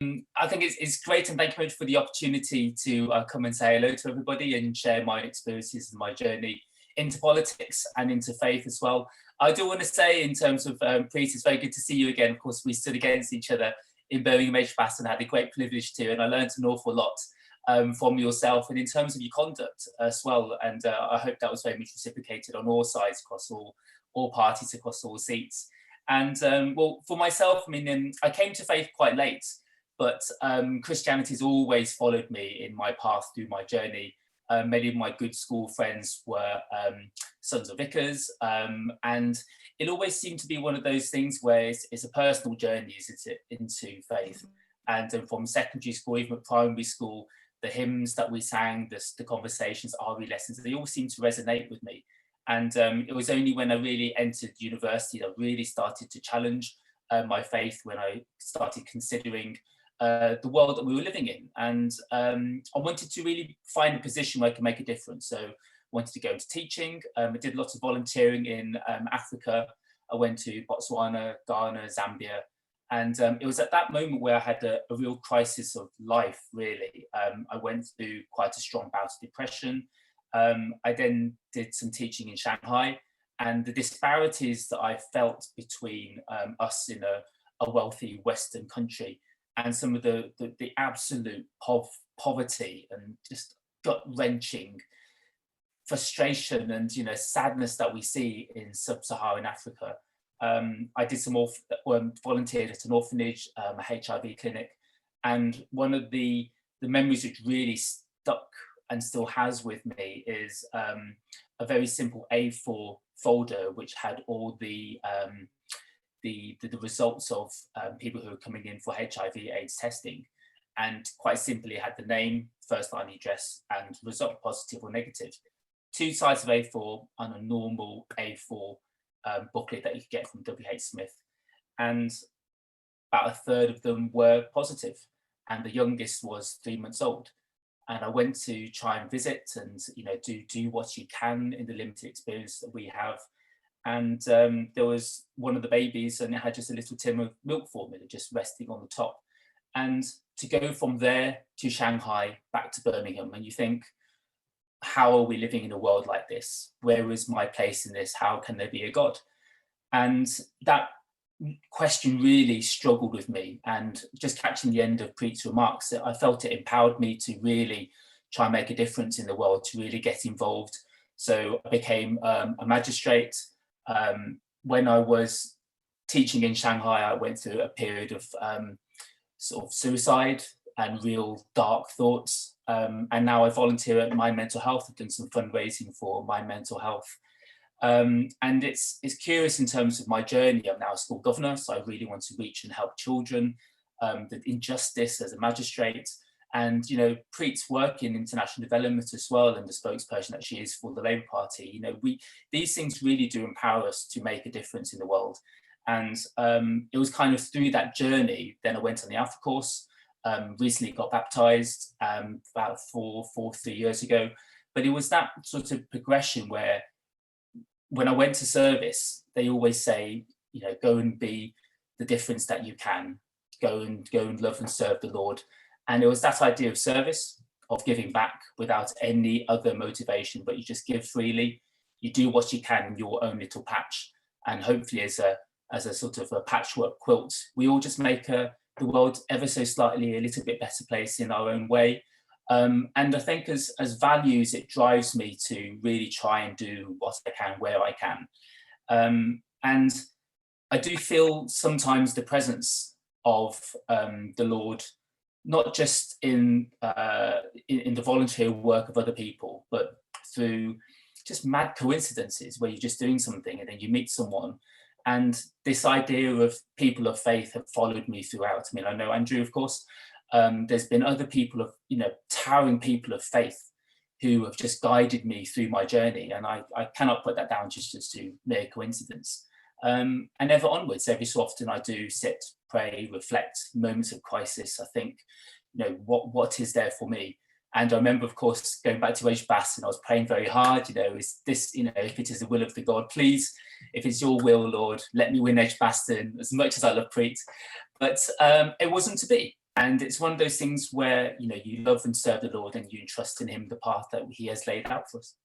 I think it's great, and thank you very much for the opportunity to come and say hello to everybody and share my experiences and my journey into politics and into faith as well. I do want to say, in terms of Preet, it's very good to see you again. Of course, we stood against each other in Birmingham HBAS and had a great privilege to, and I learned an awful lot from yourself and in terms of your conduct as well. And I hope that was very much reciprocated on all sides, across all parties, across all seats. And well, for myself, I mean, I came to faith quite late, but Christianity has always followed me in my path through my journey. Many of my good school friends were sons of vicars, and it always seemed to be one of those things where it's a personal journey, is it, into faith. And from secondary school, even at primary school, the hymns that we sang, the conversations, RE lessons, they all seemed to resonate with me. And it was only when I really entered university that I really started to challenge my faith, when I started considering the world that we were living in. And I wanted to really find a position where I could make a difference. So I wanted to go into teaching. I did lots of volunteering in Africa. I went to Botswana, Ghana, Zambia. And it was at that moment where I had a real crisis of life, really. I went through quite a strong bout of depression. I then did some teaching in Shanghai, and the disparities that I felt between us in a wealthy Western country and some of the absolute poverty and just gut-wrenching frustration and, you know, sadness that we see in sub-Saharan Africa. I did some volunteered at an orphanage, a HIV clinic, and one of the memories which really stuck and still has with me is a very simple A4 folder which had all the results of people who were coming in for HIV/AIDS testing, and quite simply had the name, first line address, and result, positive or negative. 2 sides of A4 on a normal A4 booklet that you could get from WH Smith, and about a third of them were positive, and the youngest was 3 months old. And I went to try and visit and, you know, do what you can in the limited experience that we have. And there was one of the babies, and it had just a little tin of milk formula just resting on the top. And to go from there to Shanghai, back to Birmingham, and you think, how are we living in a world like this? Where is my place in this? How can there be a God? And that question really struggled with me. And just catching the end of Preet's remarks, I felt it empowered me to really try and make a difference in the world, to really get involved. So I became a magistrate. When I was teaching in Shanghai, I went through a period of sort of suicide and real dark thoughts. And now I volunteer at Mind Mental Health. I've done some fundraising for Mind Mental Health. And it's curious in terms of my journey. I'm now a school governor, so I really want to reach and help children. The injustice as a magistrate, and, you know, Preet's work in international development as well, and the spokesperson that she is for the Labour Party. You know, these things really do empower us to make a difference in the world. And it was kind of through that journey. Then I went on the Alpha course. Recently got baptized about 3 years ago. But it was that sort of progression where, when I went to service, they always say, you know, go and be the difference that you can. Go and love and serve the Lord. And it was that idea of service, of giving back without any other motivation, but you just give freely. You do what you can in your own little patch, and hopefully, as a sort of a patchwork quilt, we all just make the world ever so slightly a little bit better place in our own way. And I think as values, it drives me to really try and do what I can where I can. And I do feel sometimes the presence of the Lord, not just in the volunteer work of other people, but through just mad coincidences where you're just doing something and then you meet someone. And this idea of people of faith have followed me throughout. I mean, I know Andrew, of course. There's been other people of, you know, towering people of faith who have just guided me through my journey. And I cannot put that down just to mere coincidence. And ever onwards, every so often I do sit, pray, reflect, moments of crisis. I think, you know, what is there for me? And I remember, of course, going back to HBAS, and I was praying very hard, you know, is this, you know, if it is the will of the God, please, if it's your will, Lord, let me win HBAS, as much as I love Preet. But it wasn't to be. And it's one of those things where, you love and serve the Lord and you entrust in him the path that he has laid out for us.